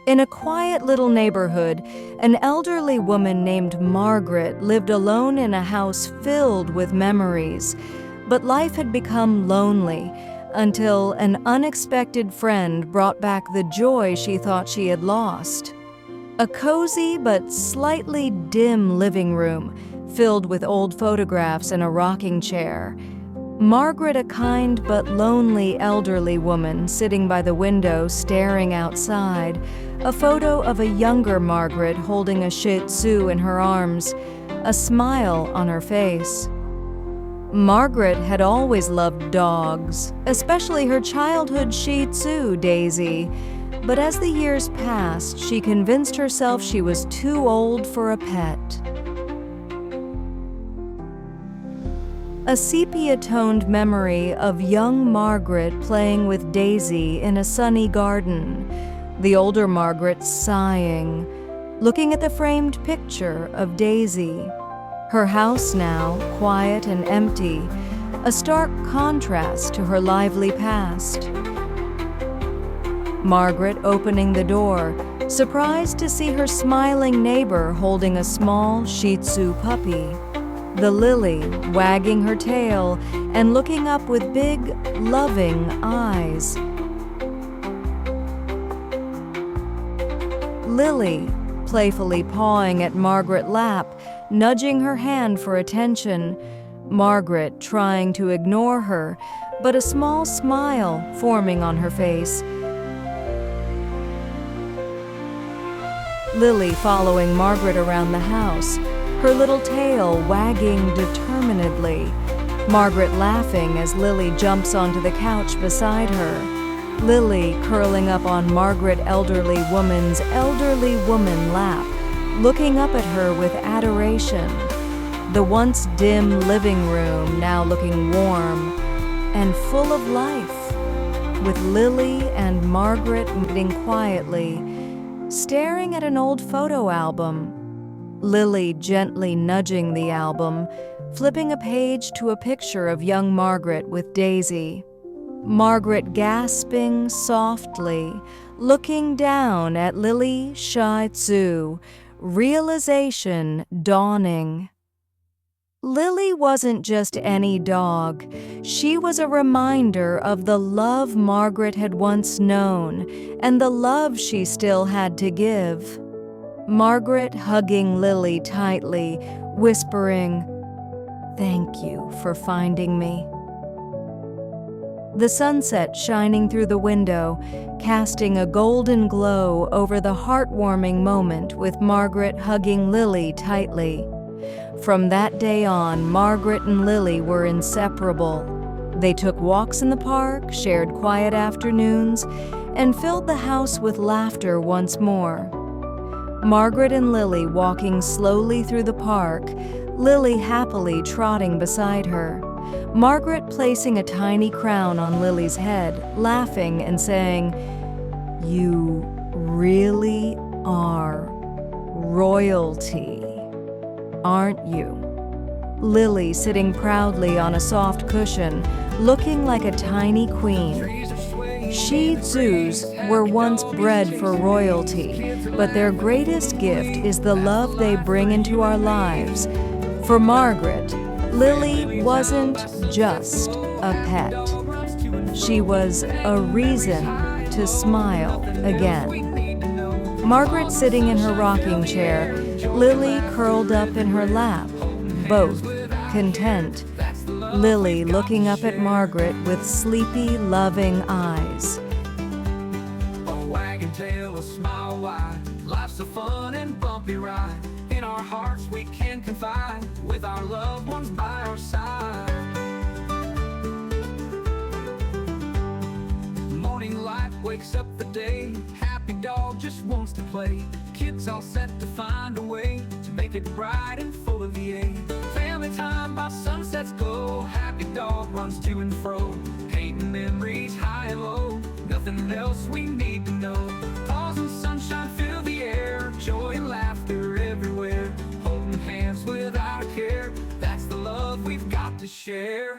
In a quiet little neighborhood, an elderly woman named Margaret lived alone in a house filled with memories. But life had become lonely until an unexpected friend brought back the joy she thought she had lost. A cozy but slightly dim living room filled with old photographs and a rocking chair. Margaret, a kind but lonely elderly woman sitting by the window staring outside, a photo of a younger Margaret holding a Shih Tzu in her arms, a smile on her face. Margaret had always loved dogs, especially her childhood Shih Tzu, Daisy. But as the years passed, she convinced herself she was too old for a pet. A sepia-toned memory of young Margaret playing with Daisy in a sunny garden, the older Margaret sighing, looking at the framed picture of Daisy. Her house now, quiet and empty, a stark contrast to her lively past. Margaret opening the door, surprised to see her smiling neighbor holding a small Shih Tzu puppy. The Lily wagging her tail and looking up with big, loving eyes. Lily playfully pawing at Margaret's lap, nudging her hand for attention. Margaret trying to ignore her, but a small smile forming on her face. Lily following Margaret around the house, her little tail wagging determinedly. Margaret laughing as Lily jumps onto the couch beside her. Lily curling up on Margaret elderly woman's elderly woman lap, looking up at her with adoration. The once dim living room now looking warm and full of life, with Lily and Margaret meeting quietly, staring at an old photo album. Lily gently nudging the album, flipping a page to a picture of young Margaret with Daisy. Margaret gasping softly, looking down at Lily Shih Tzu, realization dawning. Lily wasn't just any dog. She was a reminder of the love Margaret had once known and the love she still had to give. Margaret hugging Lily tightly, whispering, "Thank you for finding me." The sunset shining through the window, casting a golden glow over the heartwarming moment with Margaret hugging Lily tightly. From that day on, Margaret and Lily were inseparable. They took walks in the park, shared quiet afternoons, and filled the house with laughter once more. Margaret and Lily walking slowly through the park, Lily happily trotting beside her. Margaret placing a tiny crown on Lily's head, laughing and saying, "You really are royalty, aren't you?" Lily sitting proudly on a soft cushion, looking like a tiny queen. Shih Tzus were once bred for royalty, but their greatest gift is the love they bring into our lives. For Margaret, Lily wasn't just a pet. She was a reason to smile again. Margaret sitting in her rocking chair, Lily curled up in her lap, both content. Lily looking up at Margaret with sleepy, loving eyes. A wagging tail, a smile wide. Life's a fun and bumpy ride. In our hearts we can confide, with our loved ones by our side. Morning light wakes up the day. Happy dog just wants to play. Kids all set to find a way to make it bright and full of yay. Family time by sunset's glow. Happy dog runs to and fro, painting memories high and low. Nothing else we need to know. Falls and sunshine fill the air, joy and laughter everywhere. Holding hands without a care, that's the love we've got to share.